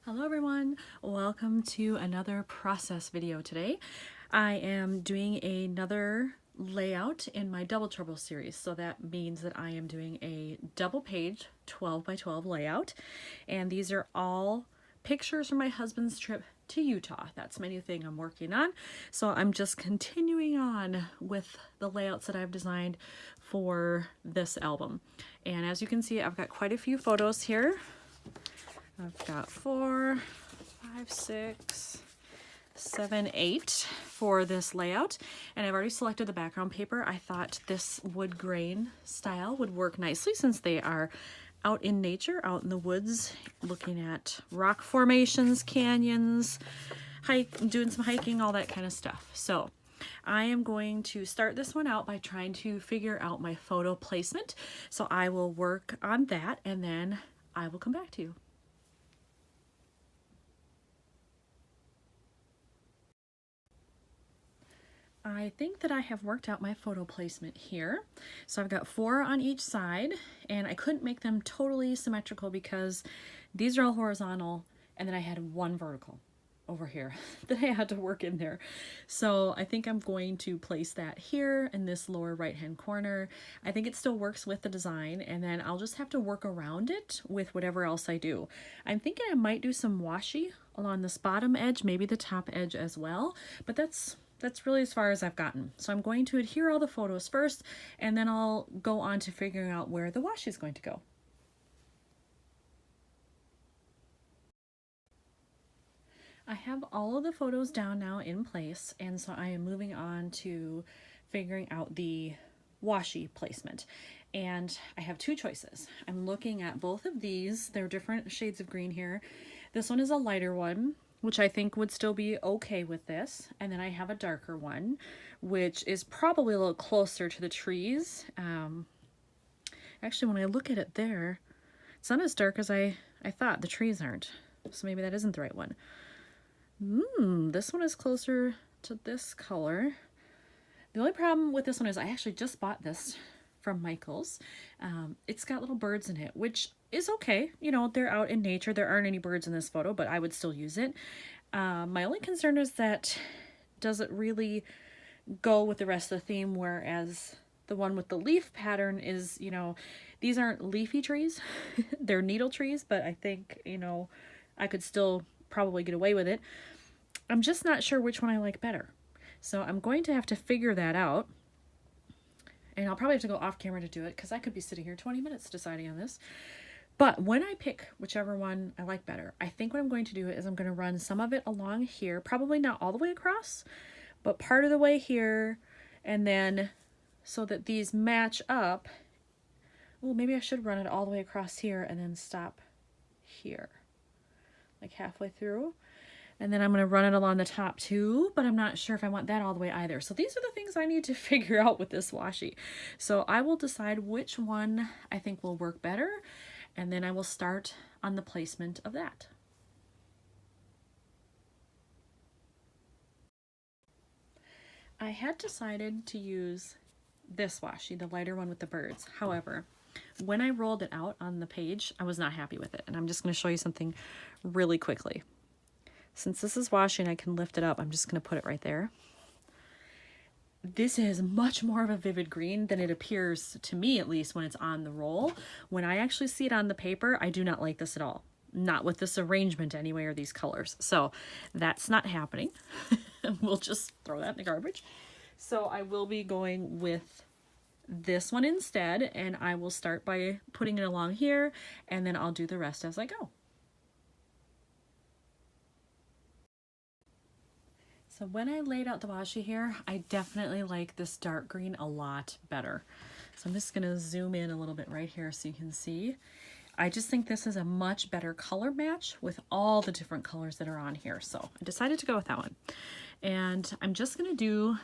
Hello everyone, welcome to another process video today. I am doing another layout in my double trouble series, so that means that I am doing a double page 12 by 12 layout, and these are all pictures from my husband's trip to Utah. That's my new thing I'm working on, so I'm just continuing on with the layouts that I've designed for this album. And as you can see, I've got quite a few photos here. I've got 4, 5, 6, 7, 8 for this layout, and I've already selected the background paper. I thought this wood grain style would work nicely since they are out in nature, out in the woods, looking at rock formations, canyons, doing some hiking, all that kind of stuff. So I am going to start this one out by trying to figure out my photo placement. So I will work on that and then I will come back to you. I think that I have worked out my photo placement here. So I've got 4 on each side, and I couldn't make them totally symmetrical because these are all horizontal, and then I had 1 vertical over here that I had to work in there. So I think I'm going to place that here in this lower right hand corner. I think it still works with the design, and then I'll just have to work around it with whatever else I do. I'm thinking I might do some washi along this bottom edge, maybe the top edge as well, but that's really as far as I've gotten. So I'm going to adhere all the photos first, and then I'll go on to figuring out where the washi is going to go. I have all of the photos down now in place, and so I am moving on to figuring out the washi placement. And I have 2 choices. I'm looking at both of these. They're different shades of green here. This one is a lighter one, which I think would still be okay with this. And then I have a darker one, which is probably a little closer to the trees. Actually, when I look at it there, it's not as dark as I thought. The trees aren't. So maybe that isn't the right one. This one is closer to this color. The only problem with this one is I actually just bought this from Michael's. It's got little birds in it, which is okay. You know, they're out in nature. There aren't any birds in this photo, but I would still use it. My only concern is that does it really go with the rest of the theme, whereas the one with the leaf pattern is, you know, these aren't leafy trees. They're needle trees, but I think, you know, I could still probably get away with it. I'm just not sure which one I like better. So I'm going to have to figure that out. And I'll probably have to go off camera to do it because I could be sitting here 20 minutes deciding on this. But when I pick whichever one I like better, I think what I'm going to do is I'm going to run some of it along here, probably not all the way across, but part of the way here, and then so that these match up. Well, maybe I should run it all the way across here and then stop here, like halfway through. And then I'm going to run it along the top too, but I'm not sure if I want that all the way either. So these are the things I need to figure out with this washi. So I will decide which one I think will work better, and then I will start on the placement of that. I had decided to use this washi, the lighter one with the birds. However, when I rolled it out on the page, I was not happy with it. And I'm just going to show you something really quickly. Since this is washi and I can lift it up, I'm just going to put it right there. This is much more of a vivid green than it appears to me, at least when it's on the roll. When I actually see it on the paper, I do not like this at all. Not with this arrangement anyway, or these colors. So that's not happening. We'll just throw that in the garbage. So I will be going with this one instead, and I will start by putting it along here, and then I'll do the rest as I go. So when I laid out the washi here, I definitely like this dark green a lot better. So I'm just going to zoom in a little bit right here so you can see. I just think this is a much better color match with all the different colors that are on here. So I decided to go with that one. And I'm just going to do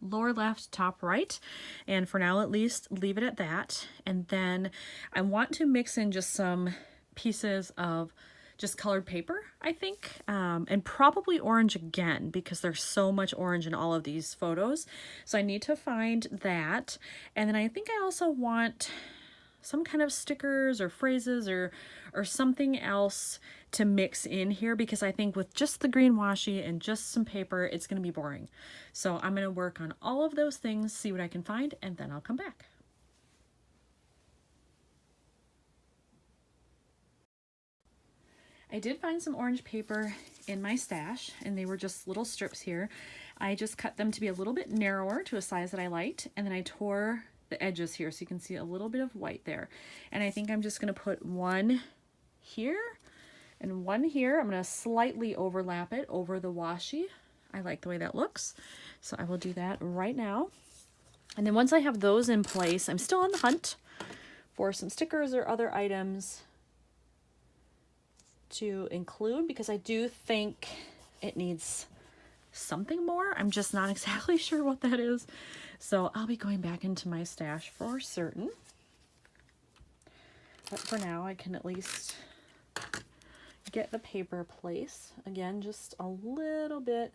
lower left, top right. And for now, at least, leave it at that. And then I want to mix in just some pieces of just colored paper, I think, and probably orange again because there's so much orange in all of these photos. So I need to find that. And then I think I also want some kind of stickers or phrases or something else to mix in here, because I think with just the green washi and just some paper, it's going to be boring. So I'm going to work on all of those things, see what I can find, and then I'll come back. I did find some orange paper in my stash, and they were just little strips here. I just cut them to be a little bit narrower to a size that I liked, and then I tore the edges here so you can see a little bit of white there. And I think I'm just going to put one here and one here. I'm going to slightly overlap it over the washi. I like the way that looks, so I will do that right now. And then once I have those in place, I'm still on the hunt for some stickers or other items to include, because I do think it needs something more. I'm just not exactly sure what that is. So I'll be going back into my stash for certain. But for now, I can at least get the paper place. Again, just a little bit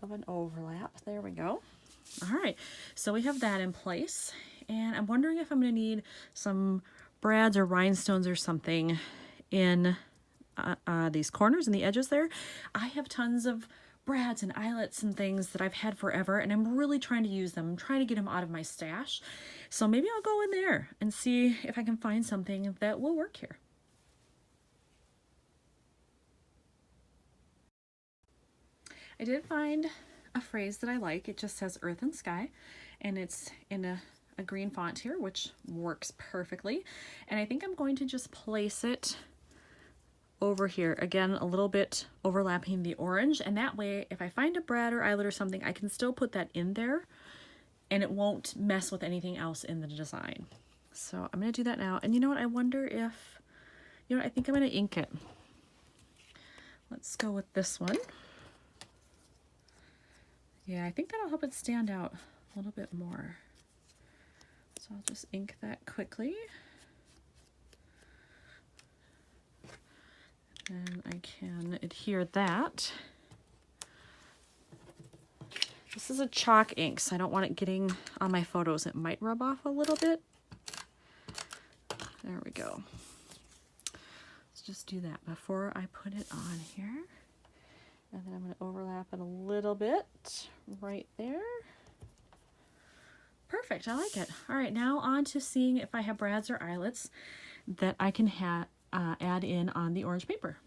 of an overlap. There we go. All right, so we have that in place. And I'm wondering if I'm going to need some brads or rhinestones or something in these corners and the edges there. I have tons of brads and eyelets and things that I've had forever, and I'm really trying to use them. I'm trying to get them out of my stash. So maybe I'll go in there and see if I can find something that will work here. I did find a phrase that I like. It just says earth and sky, and it's in a green font here, which works perfectly. And I think I'm going to just place it over here. Again, a little bit overlapping the orange, and that way if I find a brad or eyelet or something, I can still put that in there and it won't mess with anything else in the design. So I'm going to do that now. And you know what? I wonder if, I think I'm going to ink it. Let's go with this one. Yeah, I think that'll help it stand out a little bit more. So I'll just ink that quickly. And I can adhere that. This is a chalk ink, so I don't want it getting on my photos. It might rub off a little bit. There we go. Let's just do that before I put it on here. And then I'm going to overlap it a little bit right there. Perfect, I like it. All right, now on to seeing if I have brads or eyelets that I can add in on the orange paper.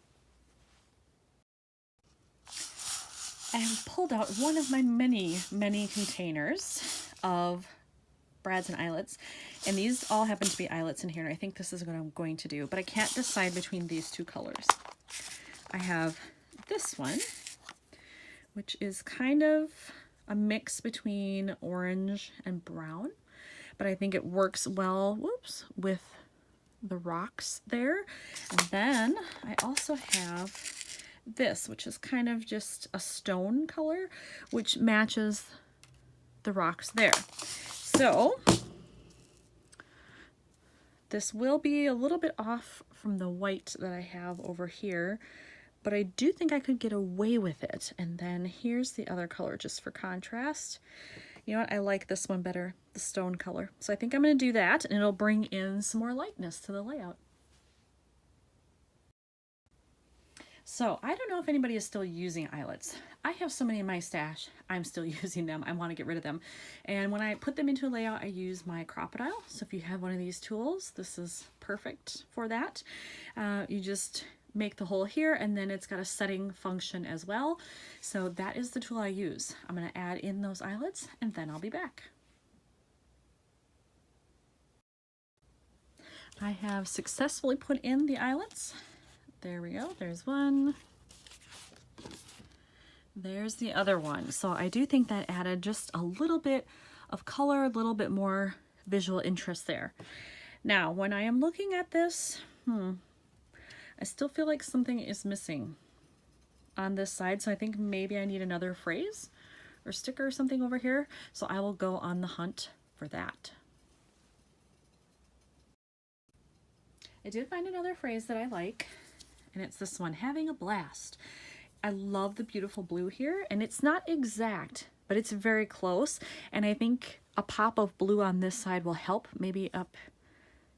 I have pulled out one of my many containers of brads and eyelets, and these all happen to be eyelets in here, and I think this is what I'm going to do, but I can't decide between these two colors. I have this one, which is kind of a mix between orange and brown, but I think it works well, with the rocks there. And then I also have this, which is kind of just a stone color, which matches the rocks there. So this will be a little bit off from the white that I have over here, but I do think I could get away with it. And then here's the other color just for contrast. You know what? I like this one better, the stone color. So I think I'm going to do that, and it'll bring in some more lightness to the layout. So I don't know if anybody is still using eyelets. I have so many in my stash, I'm still using them. I want to get rid of them. And when I put them into a layout, I use my crocodile. So if you have one of these tools, this is perfect for that. You just make the hole here, and then it's got a setting function as well. So that is the tool I use. I'm going to add in those eyelets, and then I'll be back. I have successfully put in the eyelets. There we go. There's one. There's the other one. So I do think that added just a little bit of color, a little bit more visual interest there. Now, when I am looking at this, I still feel like something is missing on this side. So I think maybe I need another phrase or sticker or something over here. So I will go on the hunt for that. I did find another phrase that I like, and it's this one, having a blast. I love the beautiful blue here, and it's not exact, but it's very close. And I think a pop of blue on this side will help. Maybe up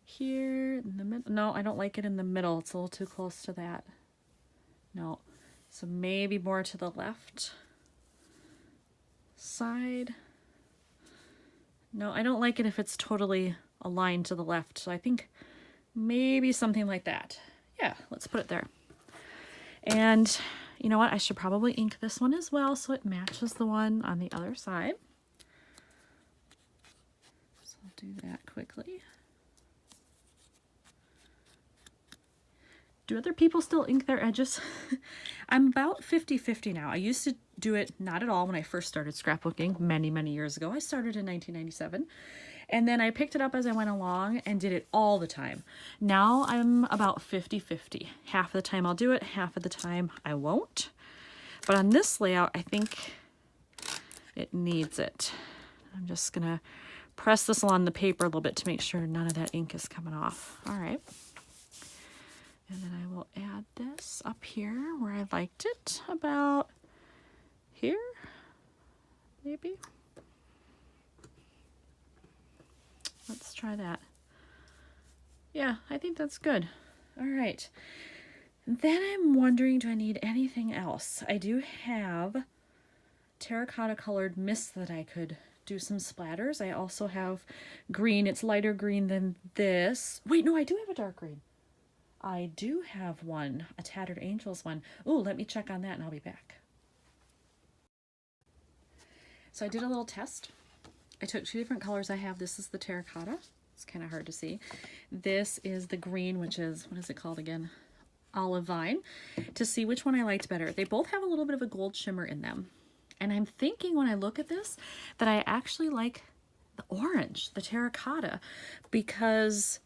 here in the middle. No, I don't like it in the middle. It's a little too close to that. No. So maybe more to the left side. No, I don't like it if it's totally aligned to the left. So I think maybe something like that. Yeah, let's put it there. And you know what? I should probably ink this one as well so it matches the one on the other side. So I'll do that quickly. Do other people still ink their edges? I'm about 50-50 now. I used to do it not at all when I first started scrapbooking many, many years ago. I started in 1997. And then I picked it up as I went along and did it all the time. Now I'm about 50-50. Half of the time I'll do it, half of the time I won't. But on this layout, I think it needs it. I'm just gonna press this along the paper a little bit to make sure none of that ink is coming off. All right. And then I will add this up here where I liked it, about here, maybe. Let's try that. Yeah, I think that's good. All right. Then I'm wondering, do I need anything else? I do have terracotta colored mist that I could do some splatters. I also have green. It's lighter green than this. Wait, no, I do have a dark green. I do have one, a Tattered Angels one. Ooh, let me check on that and I'll be back. So I did a little test. I took two different colors I have. This is the terracotta. It's kind of hard to see. This is the green, which is, what is it called again? Olive Vine, to see which one I liked better. They both have a little bit of a gold shimmer in them. And I'm thinking when I look at this that I actually like the orange, the terracotta, because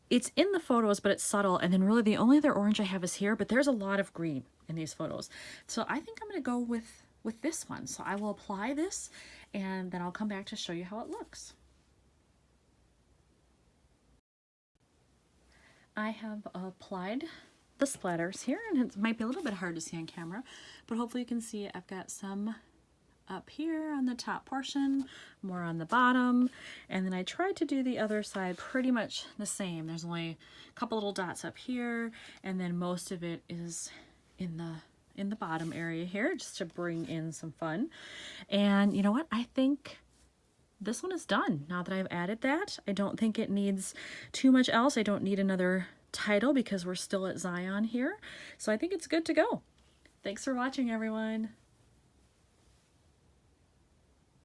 it's in the photos, but it's subtle. And then really the only other orange I have is here, but there's a lot of green in these photos. So I think I'm gonna go with this one. So I will apply this and then I'll come back to show you how it looks. I have applied the splatters here, and it might be a little bit hard to see on camera, but hopefully you can see I've got some up here on the top portion, more on the bottom, and then I tried to do the other side pretty much the same. There's only a couple little dots up here, and then most of it is in the bottom area here, just to bring in some fun. And you know what? I think this one is done. Now that I've added that, I don't think it needs too much else. I don't need another title because we're still at Zion here. So I think it's good to go. Thanks for watching, everyone.